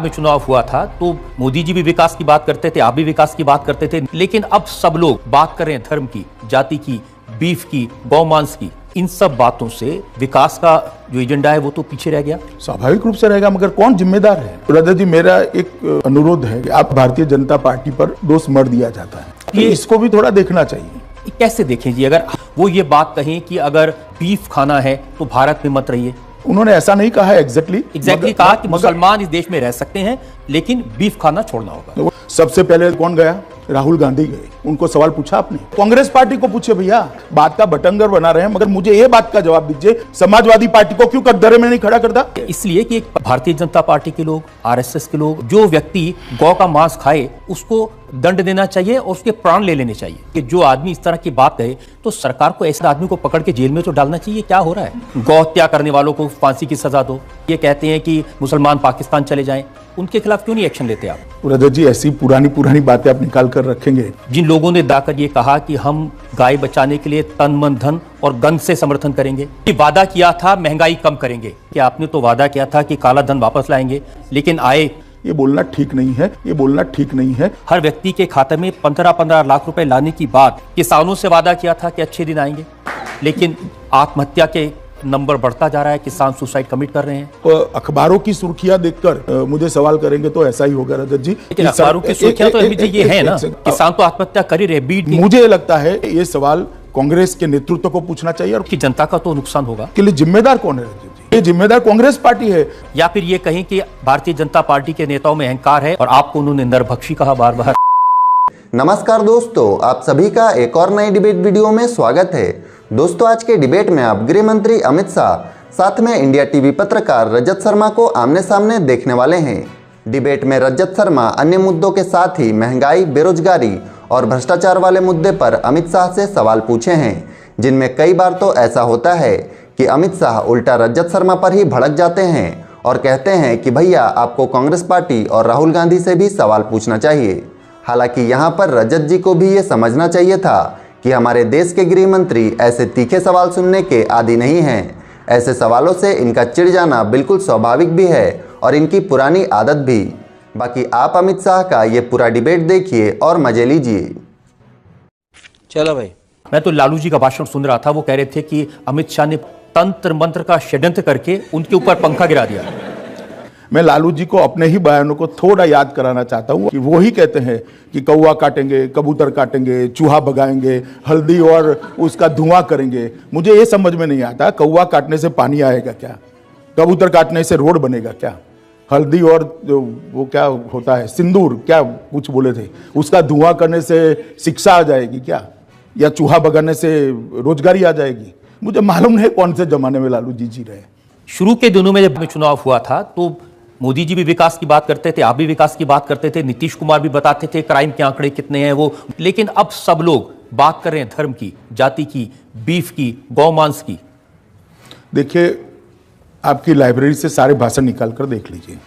में चुनाव हुआ था तो मोदी जी भी विकास की बात करते थे, आप भी विकास की बात करते थे, लेकिन अब सब लोग बात कर रहे हैं धर्म की, जाति की, बीफ की, गौमांस की। इन सब बातों से विकास का जो एजेंडा है वो तो पीछे रह गया। स्वाभाविक रूप से रहेगा, मगर कौन जिम्मेदार है? रजत जी, मेरा एक अनुरोध है कि आप भारतीय जनता पार्टी पर दोष मर दिया जाता है, ये इसको भी थोड़ा देखना चाहिए। कैसे देखें जी, अगर वो ये बात कहें कि अगर बीफ खाना है तो भारत में मत रहिए। उन्होंने ऐसा नहीं कहा है एग्जैक्टली कहा कि मुसलमान इस देश में रह सकते हैं लेकिन बीफ खाना छोड़ना होगा। सबसे पहले कौन गया? राहुल गांधी गए। उनको सवाल पूछा आपने? कांग्रेस पार्टी को पूछे, भैया बात का बटंगर बना रहे हैं, मगर मुझे ये बात का जवाब दीजिए, समाजवादी पार्टी को क्यों कटघरे में नहीं खड़ा करता? इसलिए कि भारतीय जनता पार्टी के लोग, आरएसएस के लोग, जो व्यक्ति गौ का मांस खाए उसको दंड देना चाहिए और उसके प्राण ले लेने चाहिए। कि जो आदमी इस तरह की बात कहे तो सरकार को ऐसे आदमी को पकड़ के जेल में तो डालना चाहिए। क्या हो रहा है? गौ हत्या करने वालों को फांसी की सजा दो। ये कहते हैं कि मुसलमान पाकिस्तान चले जाएं, उनके खिलाफ क्यों नहीं एक्शन लेते आप? रजत जी, ऐसी पुरानी बातें आप निकाल कर रखेंगे। जिन लोगों ने दाकर ये कहा कि हम गाय बचाने के लिए तन मन धन और गन से समर्थन करेंगे, कि वादा किया था महंगाई कम करेंगे, कि आपने तो वादा किया था कि काला धन वापस लाएंगे, लेकिन आए। ये बोलना ठीक नहीं है, ये बोलना ठीक नहीं है। हर व्यक्ति के खाते में 15-15 लाख रुपए लाने की बात, किसानों से वादा किया था कि अच्छे दिन आएंगे, लेकिन आत्महत्या के नंबर बढ़ता जा रहा है, किसान सुसाइड कमिट कर रहे हैं। तो अखबारों की सुर्खियां देखकर मुझे सवाल करेंगे तो ऐसा ही होगा रजत जी। लेकिन अखबारों की सुर्खियां तो अभी ये है ना, किसान तो आत्महत्या कर ही रहे। मुझे लगता है ये सवाल कांग्रेस के नेतृत्व को पूछना चाहिए, और कि जनता का तो नुकसान होगा। के लिए जिम्मेदार कौन है रजत जी? ये जिम्मेदार कांग्रेस पार्टी है। या फिर ये कहें कि भारतीय जनता पार्टी के नेताओं में अहंकार है और आपको उन्होंने नरभक्षी कहा बार बार। नमस्कार दोस्तों, आप सभी का एक और नई डिबेट वीडियो में स्वागत है। दोस्तों, आज के डिबेट में आप गृह मंत्री अमित शाह साथ में इंडिया टीवी पत्रकार रजत शर्मा को आमने सामने देखने वाले हैं। डिबेट में रजत शर्मा अन्य मुद्दों के साथ ही महंगाई, बेरोजगारी और भ्रष्टाचार वाले मुद्दे पर अमित शाह से सवाल पूछे हैं, जिनमें कई बार तो ऐसा होता है कि अमित शाह उल्टा रजत शर्मा पर ही भड़क जाते हैं और कहते हैं कि भैया आपको कांग्रेस पार्टी और राहुल गांधी से भी सवाल पूछना चाहिए। हालांकि यहाँ पर रजत जी को भी ये समझना चाहिए था कि हमारे देश के गृह मंत्री ऐसे तीखे सवाल सुनने के आदी नहीं हैं। ऐसे सवालों से इनका चिढ़ जाना बिल्कुल स्वाभाविक भी है और इनकी पुरानी आदत भी। बाकी आप अमित शाह का ये पूरा डिबेट देखिए और मजे लीजिए। चलो भाई, मैं तो लालू जी का भाषण सुन रहा था, वो कह रहे थे कि अमित शाह ने तंत्र मंत्र का षड्यंत्र करके उनके ऊपर पंखा गिरा दिया। मैं लालू जी को अपने ही बयानों को थोड़ा याद कराना चाहता हूँ कि वो ही कहते हैं कि कौवा काटेंगे, कबूतर काटेंगे, चूहा भगाएंगे, हल्दी और उसका धुआं करेंगे। मुझे ये समझ में नहीं आता, कौवा काटने से पानी आएगा क्या? कबूतर काटने से रोड बनेगा क्या? हल्दी और जो वो क्या होता है, सिंदूर क्या कुछ बोले थे, उसका धुआं करने से शिक्षा आ जाएगी क्या? या चूहा भगाने से रोजगारी आ जाएगी? मुझे मालूम नहीं कौन से जमाने में लालू जी जी रहे। शुरू के दिनों में जब चुनाव हुआ था तो मोदी जी भी विकास की बात करते थे, आप भी विकास की बात करते थे, नीतीश कुमार भी बताते थे क्राइम के आंकड़े कितने हैं वो, लेकिन अब सब लोग बात कर रहे हैं धर्म की, जाति की, बीफ की, गौमांस की। देखिए, आपकी लाइब्रेरी से सारे भाषण निकाल कर देख लीजिए,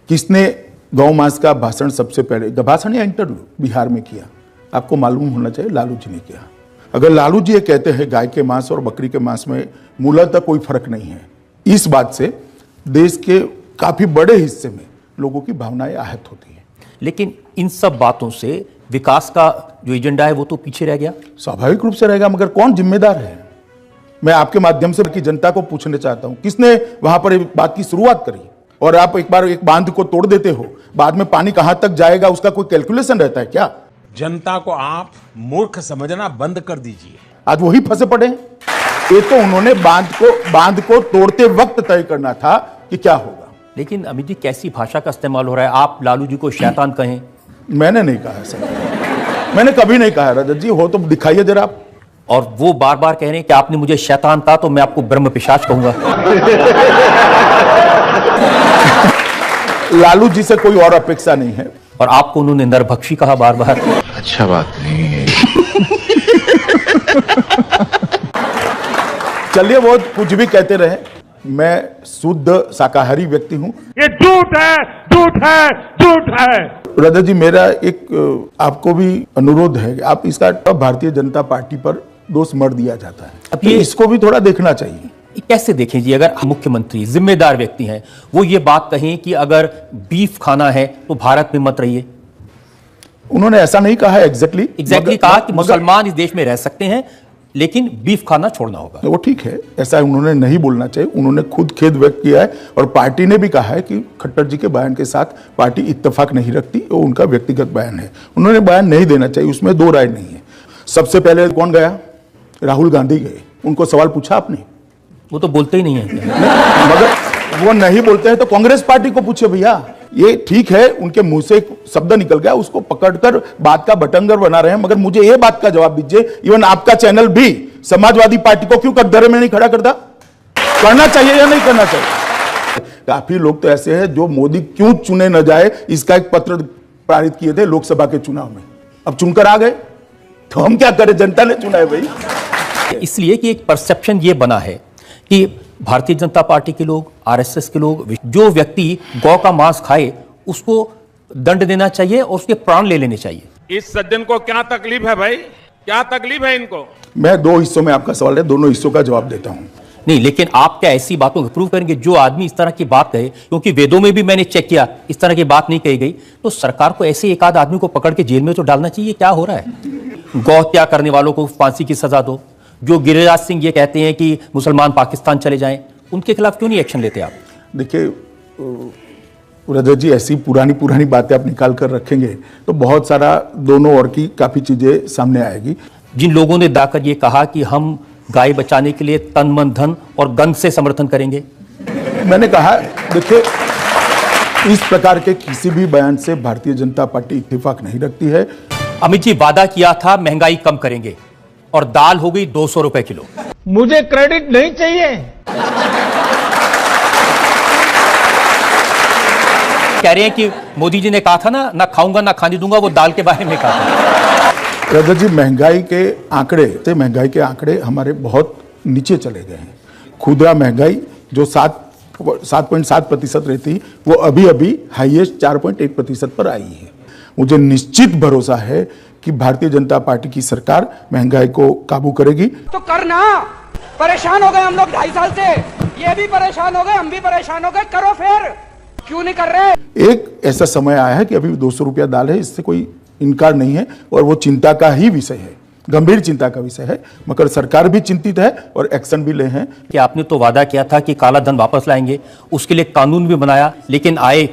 किसने गौमांस का भाषण सबसे पहले, भाषण या इंटरव्यू बिहार में किया? आपको मालूम होना चाहिए, लालू जी ने किया। अगर लालू जी ये कहते हैं गाय के मांस और बकरी के मांस में मूलतः कोई फर्क नहीं है, इस बात से देश के काफी बड़े हिस्से में लोगों की भावनाएं आहत होती हैं। लेकिन इन सब बातों से विकास का जो एजेंडा है वो तो पीछे रह गया। स्वाभाविक रूप से रहेगा, मगर कौन जिम्मेदार है? मैं आपके माध्यम से की जनता को पूछना चाहता हूं, किसने वहां पर बात की शुरुआत करी? और आप एक बार एक बांध को तोड़ देते हो, बाद में पानी कहां तक जाएगा उसका कोई कैलकुलेशन रहता है क्या? जनता को आप मूर्ख समझना बंद कर दीजिए। आज वही फंसे पड़े हैं। ये तो उन्होंने बांध को तोड़ते वक्त तय करना था कि क्या होगा। लेकिन अमित जी, कैसी भाषा का इस्तेमाल हो रहा है? आप लालू जी को शैतान कहें। मैंने नहीं कहा सर, मैंने कभी नहीं कहा। रजत जी, हो तो दिखाइए जरा आप। और वो बार बार कह रहे हैं कि आपने मुझे शैतान कहा तो मैं आपको ब्रह्म पिशाच कहूंगा। लालू जी से कोई और अपेक्षा नहीं है। और आपको उन्होंने नरभक्षी कहा बार बार। अच्छा बात नहीं है। चलिए, वो कुछ भी कहते रहे, मैं शुद्ध शाकाहारी व्यक्ति हूं। ये झूठ है, झूठ है, झूठ है। रजत जी, मेरा एक आपको भी अनुरोध है कि आप इसका भारतीय जनता पार्टी पर दोष मर दिया जाता है, अब ये इसको भी थोड़ा देखना चाहिए। कैसे देखें जी, अगर मुख्यमंत्री जिम्मेदार व्यक्ति हैं, वो ये बात कहें कि अगर बीफ खाना है तो भारत में मत रहिए। उन्होंने ऐसा नहीं कहा है एग्जैक्टली कहा कि मुसलमान इस देश में रह सकते हैं लेकिन बीफ खाना छोड़ना होगा। वो ठीक है, ऐसा उन्होंने नहीं बोलना चाहिए। उन्होंने खुद खेद व्यक्त किया है और पार्टी ने भी कहा है कि खट्टर जी के बयान के साथ पार्टी इत्तेफाक नहीं रखती, वो उनका व्यक्तिगत बयान है, उन्होंने बयान नहीं देना चाहिए, उसमें दो राय नहीं है। सबसे पहले कौन गया? राहुल गांधी गए, उनको सवाल पूछा आपने? वो तो बोलते ही नहीं है। मगर वो नहीं बोलते हैं तो कांग्रेस पार्टी को पूछे भैया। ये ठीक है, उनके मुंह से एक शब्द निकल गया, उसको पकड़कर बात का बटंगर बना रहे हैं, मगर मुझे ये बात का जवाब दीजिए, इवन आपका चैनल भी समाजवादी पार्टी को क्यों कटघरे में नहीं खड़ा करता? करना चाहिए या नहीं करना चाहिए? काफी लोग तो ऐसे हैं जो मोदी क्यों चुने न जाए इसका एक पत्र पारित किए थे लोकसभा के चुनाव में, अब चुनकर आ गए तो हम क्या करें, जनता ने चुना है भाई। इसलिए कि एक परसेप्शन ये बना है कि भारतीय जनता पार्टी के लोग, आरएसएस के लोग, जो व्यक्ति गौ का मांस खाए उसको दंड देना चाहिए और उसके प्राण ले लेने चाहिए। इस सज्जन को क्या तकलीफ है भाई, क्या तकलीफ है इनको? मैं दो हिस्सों में आपका सवाल है, दोनों हिस्सों का जवाब देता हूं। नहीं, लेकिन आप क्या ऐसी बातों को प्रूव करेंगे? जो आदमी इस तरह की बात कहे, क्योंकि वेदों में भी मैंने चेक किया इस तरह की बात नहीं कही गई, तो सरकार को ऐसे एक आध आदमी को पकड़ के जेल में तो डालना चाहिए। क्या हो रहा है? गौ हत्या करने वालों को फांसी की सजा दो। जो गिरिराज सिंह ये कहते हैं कि मुसलमान पाकिस्तान चले जाएं, उनके खिलाफ क्यों नहीं एक्शन लेते आप? देखिए रजत जी, ऐसी पुरानी बातें आप निकाल कर रखेंगे तो बहुत सारा दोनों ओर की काफी चीजें सामने आएगी। जिन लोगों ने दाकर ये कहा कि हम गाय बचाने के लिए तन मन धन और गन से समर्थन करेंगे, मैंने कहा देखिए, इस प्रकार के किसी भी बयान से भारतीय जनता पार्टी इत्तेफाक नहीं रखती है। अमित जी वादा किया था महंगाई कम करेंगे और दाल हो गई 200 रुपए किलो। मुझे क्रेडिट नहीं चाहिए। कह रहे हैं कि मोदी जी ने कहा था ना खाऊंगा ना खाने दूंगा, वो दाल के बारे में कहा था। रजत जी, महंगाई के आंकड़े हमारे बहुत नीचे चले गए हैं। खुदरा महंगाई जो 7.7% रहती, वो अभी हाईएस्ट 4.1% पर आई है। मुझे निश्चित भरोसा है कि भारतीय जनता पार्टी की सरकार महंगाई को काबू करेगी। तो करना, परेशान हो गए हम लोग 2.5 साल से, ये भी परेशान हो गए, हम भी परेशान हो गए, करो फिर, क्यों नहीं कर रहे? एक ऐसा समय आया है कि अभी 200 रुपया दाल है, इससे कोई इनकार नहीं है और वो चिंता का ही विषय है, गंभीर चिंता का विषय है, मगर सरकार भी चिंतित है और एक्शन भी ले हैं। कि आपने तो वादा किया था कि काला धन वापस लाएंगे, उसके लिए कानून भी बनाया, लेकिन आए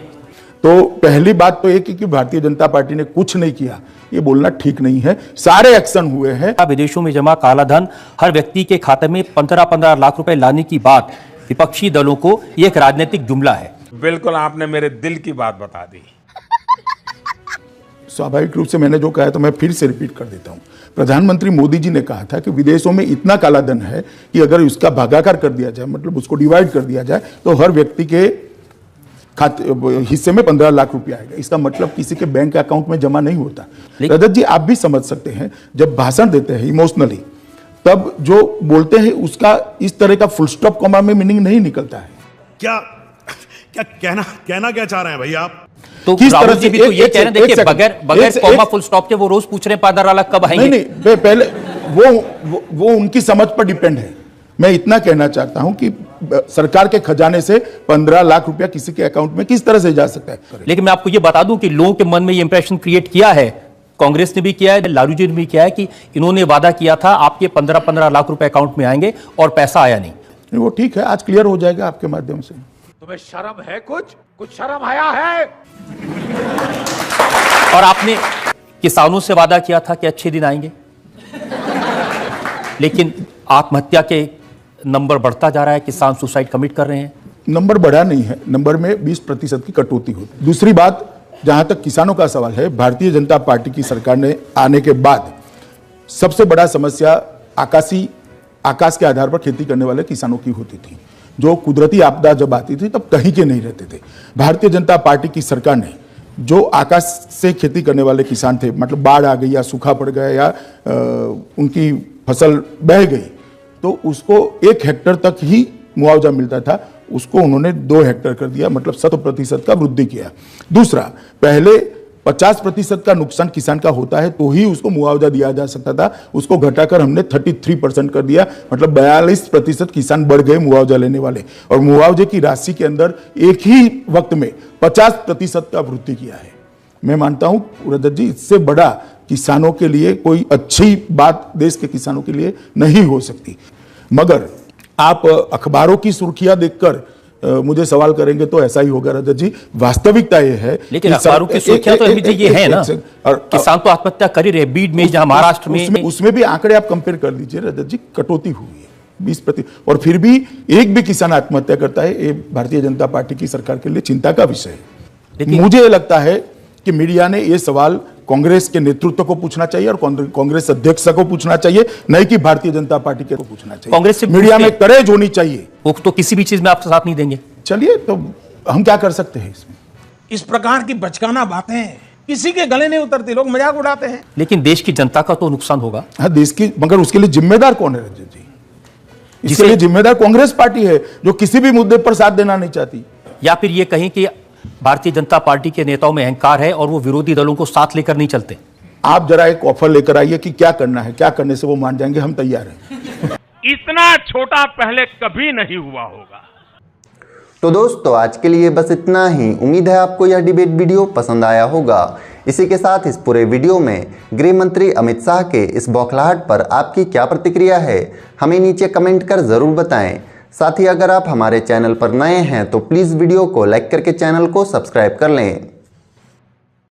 तो पहली बात तो एक कि भारतीय जनता पार्टी ने कुछ नहीं किया, ये बोलना ठीक नहीं है। सारे एक्शन हुए हैं। विदेशों में जमा काला धन हर व्यक्ति के खाते में 15-15 लाख रुपए लाने की बात विपक्षी दलों को ये एक राजनीतिक जुमला है। बिल्कुल, आपने मेरे दिल की बात बता दी। स्वाभाविक रूप से मैंने जो कहा है तो मैं फिर से रिपीट कर देता हूं। प्रधानमंत्री मोदी जी ने कहा था कि विदेशों में इतना काला धन है कि अगर उसका भागाकार कर दिया जाए, मतलब उसको डिवाइड कर दिया जाए, तो हर व्यक्ति के हिस्से में 15 लाख रुपया आएगा। इसका मतलब किसी के बैंक अकाउंट में जमा नहीं होता। रजत जी, आप भी समझ सकते हैं, जब भाषण देते हैं इमोशनली, तब जो बोलते हैं उसका इस तरह का फुल स्टॉप कॉमा में मीनिंग नहीं निकलता है। क्या कहना क्या चाह रहे हैं भाई आप? तो किस तरह से भी तो ये कह रहे हैं, देखिए बगैर कॉमा फुल स्टॉप के वो रोज पूछ रहे हैं 15 लाख कब आएंगे। नहीं, पहले वो उनकी समझ पर डिपेंड है। मैं इतना कहना चाहता हूं कि सरकार के खजाने से 15 लाख रुपया किसी के अकाउंट में किस तरह से जा सकता है। लेकिन मैं आपको ये बता दूं कि लोगों के मन में ये इंप्रेशन क्रिएट किया है, कांग्रेस ने भी किया है, लालू जी ने भी किया है कि इन्होंने वादा किया था आपके 15-15 लाख रुपए अकाउंट में आएंगे और पैसा आया नहीं। वो ठीक है, आज क्लियर हो जाएगा आपके माध्यम से। तुम्हें शर्म है? कुछ शर्म आया है? और आपने किसानों से वादा किया था कि अच्छे दिन आएंगे, लेकिन आत्महत्या के नंबर बढ़ता जा रहा है, किसान सुसाइड कमिट कर रहे हैं। नंबर बढ़ा नहीं है, नंबर में 20% की कटौती होती। दूसरी बात, जहां तक किसानों का सवाल है, भारतीय जनता पार्टी की सरकार ने आने के बाद सबसे बड़ा समस्या आकाश के आधार पर खेती करने वाले किसानों की होती थी। जो कुदरती आपदा जब आती थी तब कहीं के नहीं रहते थे। भारतीय जनता पार्टी की सरकार ने जो आकाश से खेती करने वाले किसान थे, मतलब बाढ़ आ गई या सूखा पड़ गया या उनकी फसल बह गई, तो उसको 1 हेक्टेयर तक ही मुआवजा मिलता था, उसको उन्होंने 2 हेक्टेयर कर दिया, मतलब 100% का वृद्धि किया। दूसरा, पहले 50% का नुकसान किसान का होता है तो ही उसको मुआवजा दिया जा सकता था, उसको घटाकर हमने 33% कर दिया, मतलब 42% किसान बढ़ गए मुआवजा लेने वाले। और मुआवजे की राशि के अंदर एक ही वक्त में 50% का वृद्धि किया है। मैं मानता हूं रजत जी, इससे बड़ा किसानों के लिए कोई अच्छी बात देश के किसानों के लिए नहीं हो सकती। मगर आप अखबारों की सुर्खियां देखकर मुझे सवाल करेंगे तो ऐसा ही होगा रजत जी। वास्तविकता यह है, लेकिन अखबारों की सुर्खियां तो ये है ना, किसान तो आत्महत्या कर ही रहे। बीड में, जहां महाराष्ट्र में, उसमें भी आंकड़े आप कंपेयर कर लीजिए रजत जी, कटौती हुई है 20%। और फिर भी एक भी किसान आत्महत्या करता है, ये भारतीय जनता पार्टी की सरकार के लिए चिंता का विषय है। मुझे लगता है कि मीडिया ने ये सवाल कांग्रेस के नेतृत्व को पूछना चाहिए और कांग्रेस अध्यक्ष को पूछना चाहिए, नहीं कि भारतीय जनता पार्टी को पूछना चाहिए। कांग्रेस से मीडिया में करेज होनी चाहिए। वो तो किसी भी चीज में आपका साथ नहीं देंगे। चलिए, तो हम क्या कर सकते हैं इसमें? इस प्रकार की बचकाना बातें किसी के गले नहीं उतरती, लोग मजाक उड़ाते हैं। लेकिन देश की जनता का तो नुकसान होगा। हाँ, देश की, मगर उसके लिए जिम्मेदार कौन है रंजन जी? इसके लिए जिम्मेदार कांग्रेस पार्टी है, जो किसी भी मुद्दे पर साथ देना नहीं चाहती। या फिर ये कहें कि भारतीय जनता पार्टी के नेताओं में अहंकार है और वो विरोधी दलों को साथ लेकर नहीं चलते। आप जरा एक ऑफर लेकर आइए कि क्या करना है, क्या करने से वो मान जाएंगे, हम तैयार हैं। इतना छोटा पहले कभी नहीं हुआ होगा। तो दोस्तों, आज के लिए बस इतना ही। उम्मीद है आपको यह डिबेट वीडियो पसंद आया होगा। इसी के साथ इस पूरे वीडियो में गृह मंत्री अमित शाह के इस बौखलाहट पर आपकी क्या प्रतिक्रिया है, हमें नीचे कमेंट कर जरूर बताएं। साथ ही अगर आप हमारे चैनल पर नए हैं तो प्लीज़ वीडियो को लाइक करके चैनल को सब्सक्राइब कर लें।